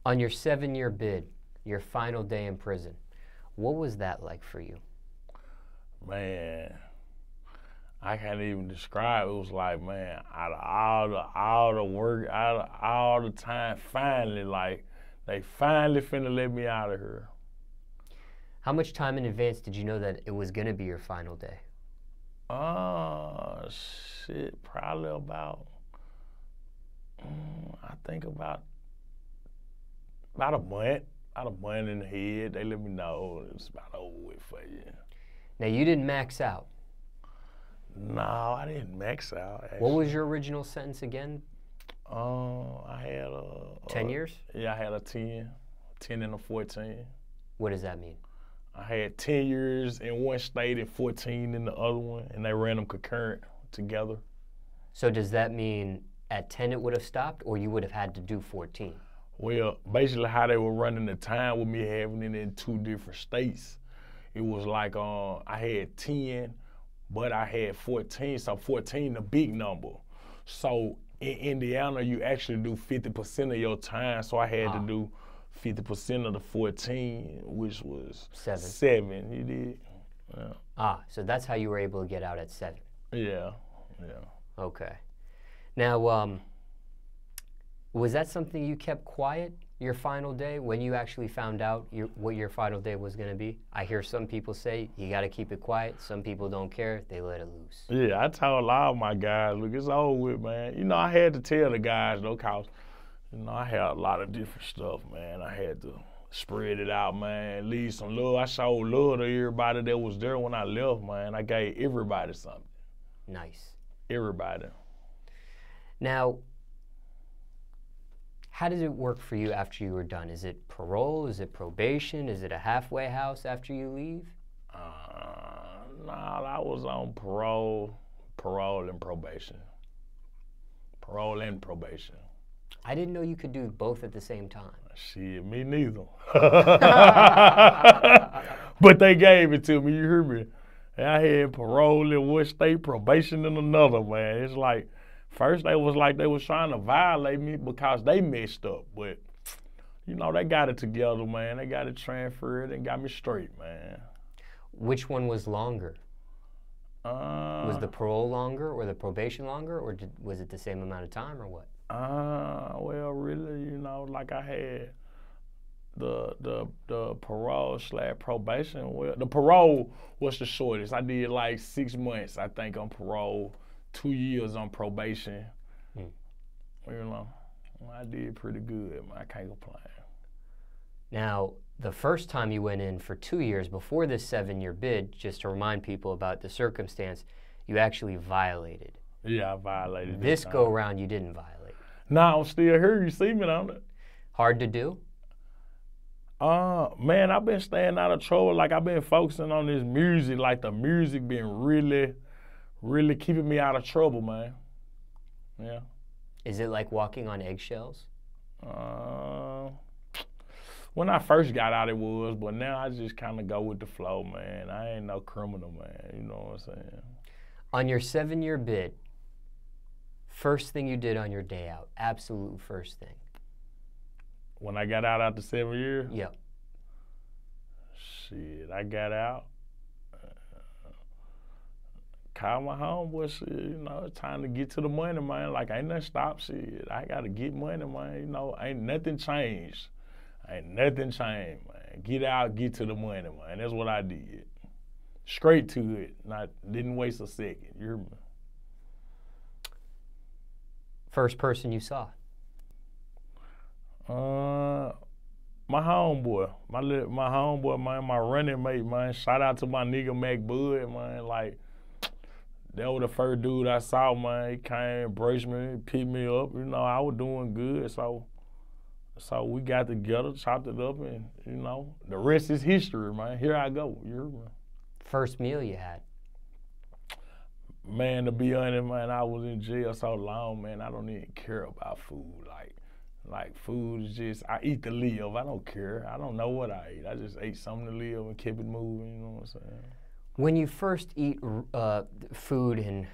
On your 7-year bid, your final day in prison, what was that like for you? Man, I can't even describe. It was like, man, out of all the work, out of all the time, finally, like, they finally finna let me out of here. How much time in advance did you know that it was gonna be your final day? Shit, probably about, I think about a month. About a month in the head. They let me know it's about over with for you. Now, you didn't max out. No, I didn't max out, actually. What was your original sentence again? I had 10 years? Yeah, I had a 10 and a 14. What does that mean? I had 10 years in one state and 14 in the other one, and they ran them concurrent together. So does that mean at 10 it would have stopped, or you would have had to do 14? Well, basically how they were running the time with me having it in 2 different states, it was like I had 10, but I had 14, so 14 the big number. So in Indiana, you actually do 50% of your time, so I had to do 50% of the 14, which was 7, you did. Yeah. So that's how you were able to get out at 7. Yeah. Okay. Now, was that something you kept quiet your final day when you actually found out what your final day was going to be? I hear some people say you got to keep it quiet. Some people don't care. They let it loose. Yeah, I told a lot of my guys, look, it's over with, man. You know, I had to tell the guys, though, because, you know, I had a lot of different stuff, man. I had to spread it out, man, leave some love. I showed love to everybody that was there when I left, man. I gave everybody something. Nice. Everybody. Now, how did it work for you after you were done? Is it parole? Is it probation? Is it a halfway house after you leave? Nah, I was on parole and probation. Parole and probation. I didn't know you could do both at the same time. Shit, me neither. But they gave it to me, you hear me? And I had parole in one state, probation in another, man. It's like, first they was like they was trying to violate me because they messed up. But, you know, they got it together, man. They got it transferred and got me straight, man. Which one was longer? Was the parole longer or the probation longer, or was it the same amount of time, or what? Well, really, you know, like I had the parole / probation. Well, the parole was the shortest. I did like 6 months, I think, on parole, 2 years on probation. You know, I did pretty good, man. I can't complain. Now, the first time you went in for 2 years before this 7-year bid, just to remind people about the circumstance, you actually violated. Yeah, I violated. This go around, you didn't violate. Nah, I'm still here. You see me on it. Hard to do? Man, I've been staying out of trouble. Like, I've been focusing on this music. Like, the music been really, really keeping me out of trouble, man. Yeah. Is it like walking on eggshells? When I first got out, it was, but now I just kind of go with the flow, man. I ain't no criminal, man. You know what I'm saying? On your 7-year bid, first thing you did on your day out, absolute first thing. When I got out after 7 years? Yep. Shit, I got out. Called my homeboy, shit, you know, it's time to get to the money, man. Like, ain't nothing stop, shit. I got to get money, man. You know, ain't nothing changed. Ain't nothing changed, man. Get out, get to the money, man. That's what I did. Straight to it. Didn't waste a second. You hear me? First person you saw? My homeboy. My homeboy, man, my running mate, man. Shout out to my nigga Mac Bud, man. Like, that was the first dude I saw, man. He came, embraced me, picked me up. You know, I was doing good, so we got together, chopped it up, and, you know, the rest is history, man. Here I go. You hear me? First meal you had? Man, to be honest, man, I was in jail so long, man, I don't even care about food. Like food is just, I eat to live. I don't care. I don't know what I eat. I just ate something to live and kept it moving, you know what I'm saying? When you first eat food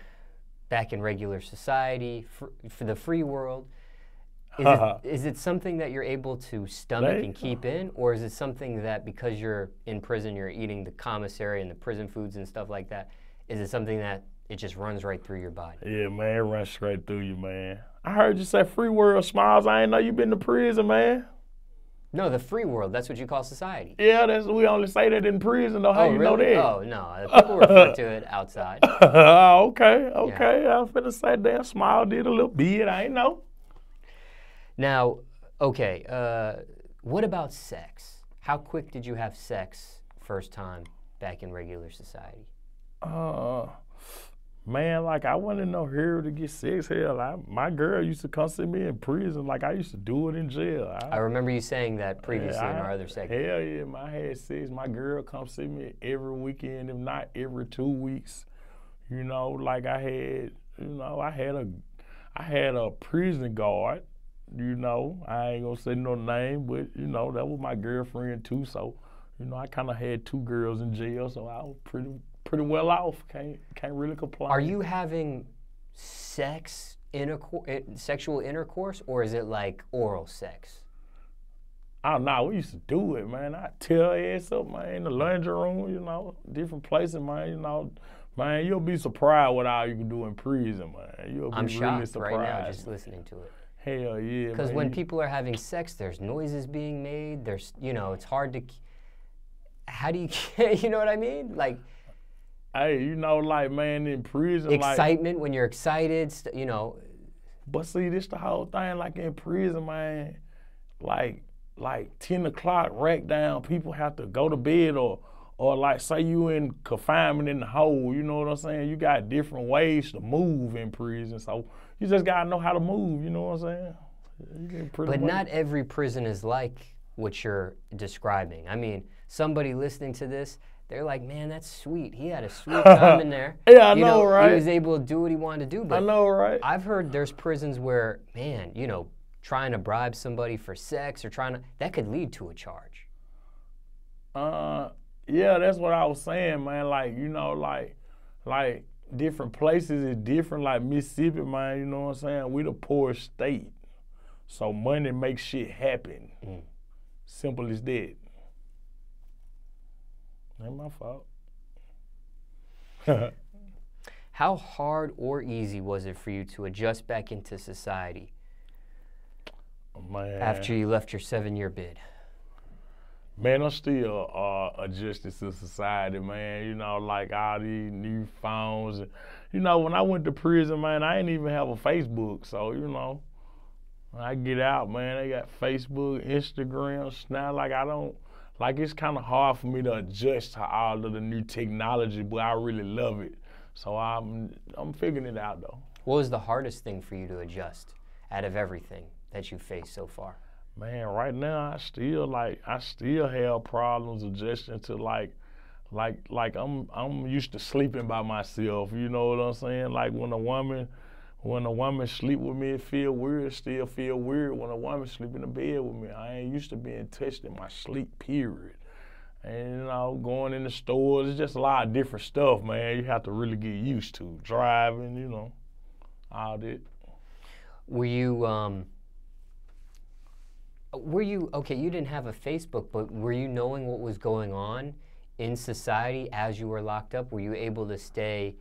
back in regular society, for the free world, Is it something that you're able to stomach and keep in, or is it something that because you're in prison, you're eating the commissary and the prison foods and stuff like that? Is it something that it just runs right through your body? Yeah, man, it runs straight through you, man. I heard you say free world, Smallz. I ain't know you been to prison, man. No, the free world. That's what you call society. Yeah, we only say that in prison, though. How you know that? Oh, no. People refer to it outside. Okay. Yeah. I was finna say, damn, Smallz did a little bit. I ain't know. Now, okay, what about sex? How quick did you have sex first time back in regular society? Man, like, I wasn't no hero to get sex. Hell, my girl used to come see me in prison like I used to do it in jail. I remember you saying that previously in our other segment. Hell yeah, man, I had sex. My girl come see me every weekend, if not every 2 weeks. You know, like I had a prison guard. You know, I ain't gonna say no name, but you know, that was my girlfriend too. So, you know, I kind of had 2 girls in jail, so I was pretty well off. Can't really complain. Are you having sexual intercourse, or is it like oral sex? Oh no, we used to do it, man. I tear her ass up, man, in the laundry room, you know, different places, man. You know, man, you'll be surprised what all you can do in prison, man. You'll be I'm really shocked surprised right now just listening to it. Hell yeah, because when people are having sex, there's noises being made. There's, you know, it's hard to. How do you, you know what I mean? Like. Hey, you know, like, man, in prison, excitement, when you're excited, you know. But see, this the whole thing, like in prison, man, like 10 o'clock, rack down, people have to go to bed or like say you in confinement in the hole, you know what I'm saying? You got different ways to move in prison, so you just gotta know how to move, you know what I'm saying? But not every prison is like what you're describing. I mean, somebody listening to this, they're like, man, that's sweet. He had a sweet time in there. Yeah, I know, right? He was able to do what he wanted to do. But I know, right? I've heard there's prisons where, man, you know, trying to bribe somebody for sex or that could lead to a charge. Yeah, that's what I was saying, man. Like, you know, like different places is different. Like Mississippi, man, you know what I'm saying? We the poorest state. So money makes shit happen. Simple as that. Ain't my fault. How hard or easy was it for you to adjust back into society? Man. After you left your 7-year bid? Man, I'm still adjusting to society, man. You know, like all these new phones. You know, when I went to prison, man, I didn't even have a Facebook. So, you know, when I get out, man, they got Facebook, Instagram, Snap. Like it's kind of hard for me to adjust to all of the new technology, but I really love it. So I'm figuring it out, though. What was the hardest thing for you to adjust out of everything that you faced so far? Man, right now I still have problems adjusting to like I'm used to sleeping by myself. You know what I'm saying? Like when a woman sleep with me, it feel weird. Still feel weird when a woman sleep in the bed with me. I ain't used to being touched in my sleep, period. And you know, going in the stores, it's just a lot of different stuff, man. You have to really get used to driving, you know, all that. Were you okay? You didn't have a Facebook, but were you knowing what was going on in society as you were locked up? Were you able to stay?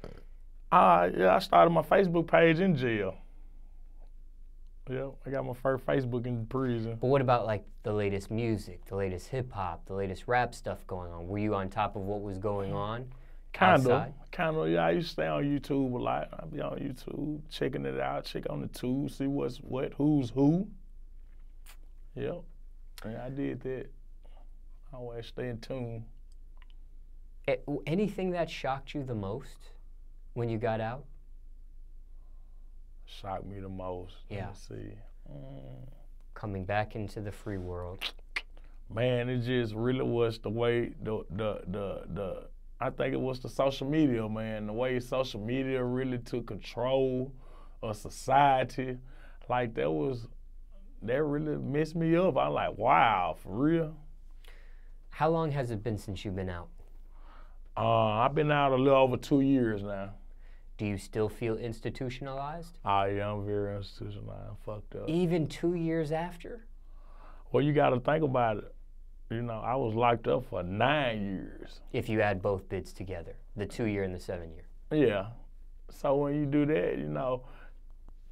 Yeah, I started my Facebook page in jail. Yeah, I got my first Facebook in prison. But what about like the latest music, the latest hip hop, the latest rap stuff going on? Were you on top of what was going on? Kind of. Yeah, I used to stay on YouTube a lot. I'd be on YouTube, checking it out, check on the tube, see what's what, who's who. Yep, and I did that. I always stay in tune. Anything that shocked you the most when you got out? Shocked me the most. Yeah. Let's see. Coming back into the free world. Man, it just really was the way I think it was the social media, man. The way social media really took control of society. Like that really messed me up. I'm like, wow, for real. How long has it been since you've been out? I've been out a little over 2 years now. Do you still feel institutionalized? I am very institutionalized, fucked up. Even 2 years after? Well, you got to think about it. You know, I was locked up for 9 years. If you add both bids together, the 2-year and the 7-year. Yeah. So when you do that, you know,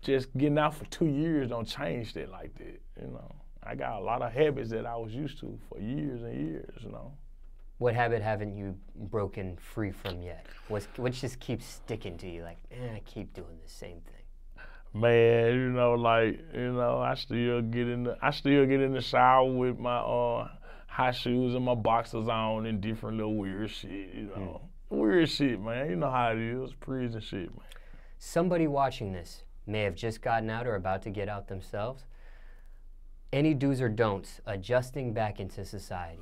just getting out for 2 years don't change that like that, you know. I got a lot of habits that I was used to for years and years, you know. What habit haven't you broken free from yet? What just keeps sticking to you? Like, I keep doing the same thing. Man, you know, like, you know, I still get in the shower with my high shoes and my boxers on and different little weird shit, you know. Weird shit, man. You know how it is, prison shit, man. Somebody watching this may have just gotten out or about to get out themselves. Any do's or don'ts adjusting back into society?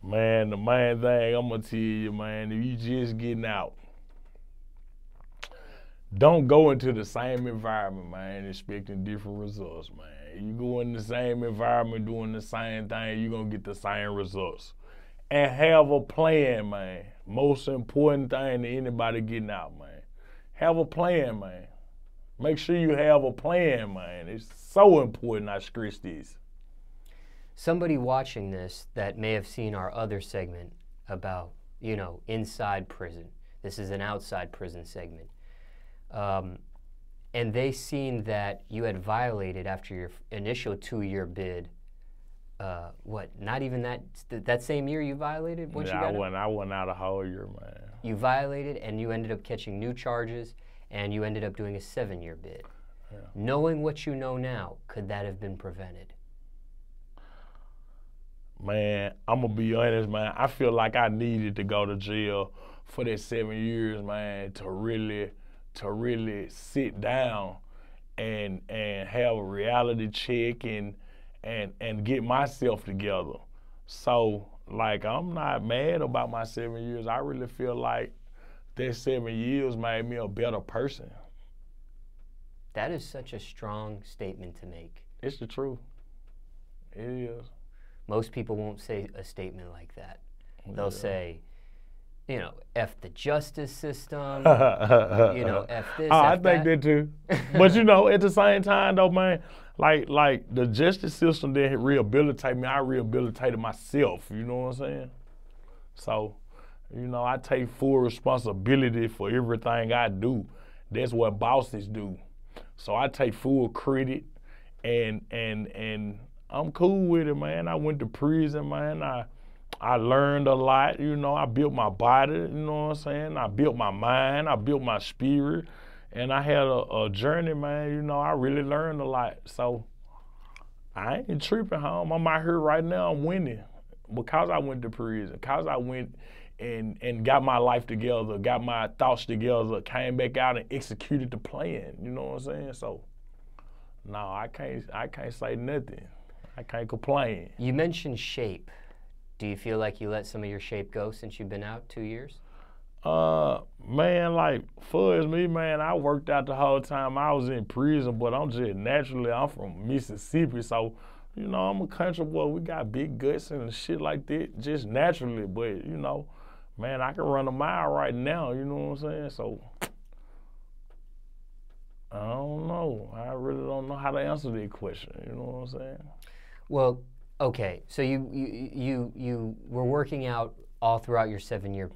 Man, the main thing I'm gonna tell you, man, if you just getting out, don't go into the same environment, man, expecting different results, man. You go in the same environment doing the same thing, you're gonna get the same results. And have a plan, man. Most important thing to anybody getting out, man. Have a plan, man. Make sure you have a plan, man. It's so important I stress this. Somebody watching this that may have seen our other segment about, you know, inside prison. This is an outside prison segment. And they seen that you had violated after your initial 2-year bid. Not even that same year you violated once you got out? I went out a whole year, man. You violated and you ended up catching new charges and you ended up doing a 7-year bid. Yeah. Knowing what you know now, could that have been prevented? Man, I'm gonna be honest, man. I feel like I needed to go to jail for that 7 years, man, to really sit down and have a reality check and get myself together. So, like, I'm not mad about my 7 years. I really feel like that 7 years made me a better person. That is such a strong statement to make. It's the truth. It is. Most people won't say a statement like that. They'll say, you know, F the justice system, you know, F this, I think that too. But, you know, at the same time, though, man, like the justice system didn't rehabilitate me. I rehabilitated myself, you know what I'm saying? So, you know, I take full responsibility for everything I do. That's what bosses do. So I take full credit and I'm cool with it, man. I went to prison, man. I learned a lot, you know. I built my body, you know what I'm saying? I built my mind, I built my spirit, and I had a journey, man. You know, I really learned a lot. So I ain't tripping, home. I'm out here right now, I'm winning because I went to prison, because I went and got my life together, got my thoughts together, came back out and executed the plan, you know what I'm saying? So, no, I can't say nothing. I can't complain. You mentioned shape. Do you feel like you let some of your shape go since you've been out 2 years? Man, like, far as me, man, I worked out the whole time I was in prison, but I'm from Mississippi, so, you know, I'm a country boy. We got big guts and shit like that, just naturally, but, you know, man, I can run a mile right now, you know what I'm saying? So, I don't know. I really don't know how to answer that question, you know what I'm saying? Well, okay, so you were working out all throughout your 7-year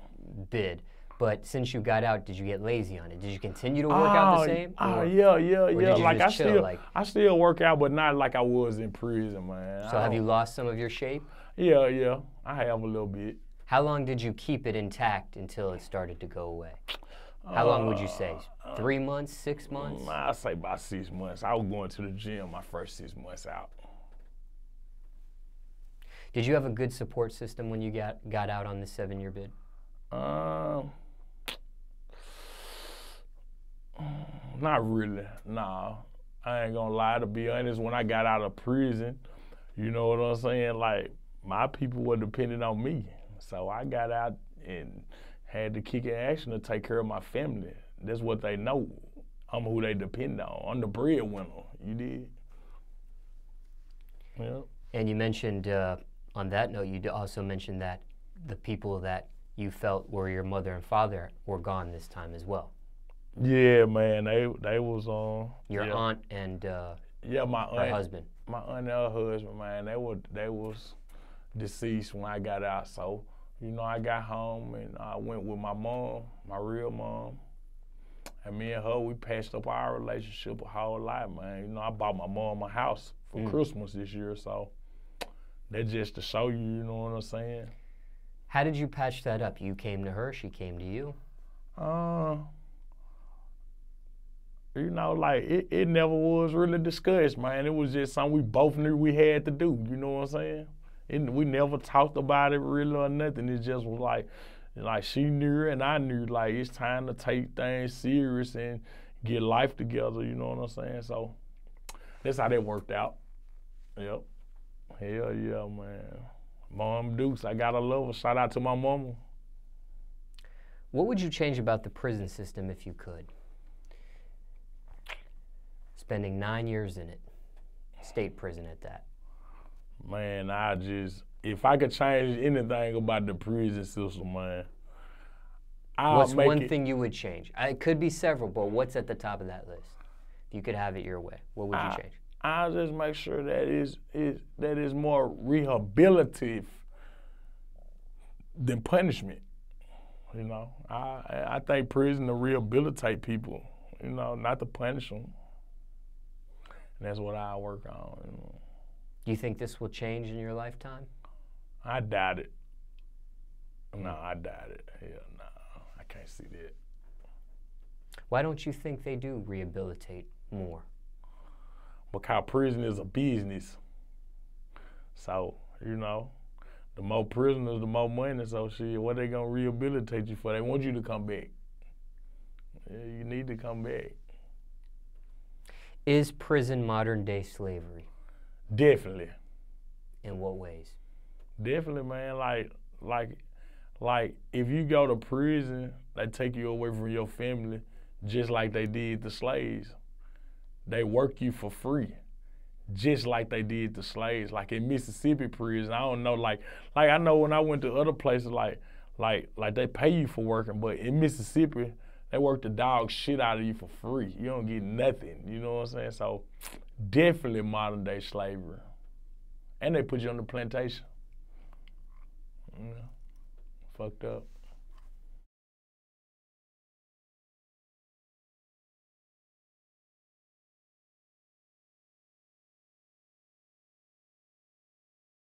bid, but since you got out, did you get lazy on it? Did you continue to work out the same? Yeah. Like I still work out, but not like I was in prison, man. So have you lost some of your shape? Yeah, I have a little bit. How long did you keep it intact until it started to go away? How long would you say? 3 months, 6 months? I'd say about 6 months. I was going to the gym my first 6 months out. Did you have a good support system when you got out on the 7-year bid? Not really, no. I ain't gonna lie, to be honest, when I got out of prison, you know what I'm saying? Like, my people were dependent on me. So I got out and had to kick in action to take care of my family. That's what they know. I'm who they depend on. I'm the breadwinner, you did? Yeah. And you mentioned, on that note, you also mentioned that the people that you felt were your mother and father were gone this time as well. Yeah, man, they was Your yeah. aunt and Yeah, my her aunt, husband. my aunt and her husband, man, they was deceased when I got out. So, you know, I got home and I went with my mom, my real mom. And me and her, we patched up our relationship a whole lot, man. You know, I bought my mom a house for Christmas this year, so that's just to show you, you know what I'm saying? How did you patch that up? You came to her, she came to you? You know, like, it never was really discussed, man. It was just something we both knew we had to do, you know what I'm saying? We never talked about it really or nothing. It just was like she knew and I knew, like, it's time to take things serious and get life together, you know what I'm saying? So that's how that worked out. Yep. Hell yeah, man. Mom Dukes, I gotta love her. Shout out to my mama. What would you change about the prison system if you could? Spending 9 years in it, state prison at that. Man, if I could change anything about the prison system, man, What's one thing you would change? It could be several, but what's at the top of that list? If you could have it your way, what would you change? I'll just make sure that is more rehabilitative than punishment. You know, I think prison to rehabilitate people, you know, not to punish them. And that's what I work on. You know. Do you think this will change in your lifetime? I doubt it. No, I doubt it. Hell no, I can't see that. Why don't you think they do rehabilitate more? Because prison is a business. So, you know, the more prisoners, the more money. So, shit, what they gonna rehabilitate you for? They want you to come back. Yeah, you need to come back. Is prison modern day slavery? Definitely. In what ways? Definitely, man. Like if you go to prison, they take you away from your family, just like they did the slaves. They work you for free, just like they did the slaves. Like in Mississippi prison, I don't know. Like I know when I went to other places, like they pay you for working, but in Mississippi, they work the dog shit out of you for free. You don't get nothing. You know what I'm saying? So definitely modern day slavery. And they put you on the plantation. Yeah. Fucked up.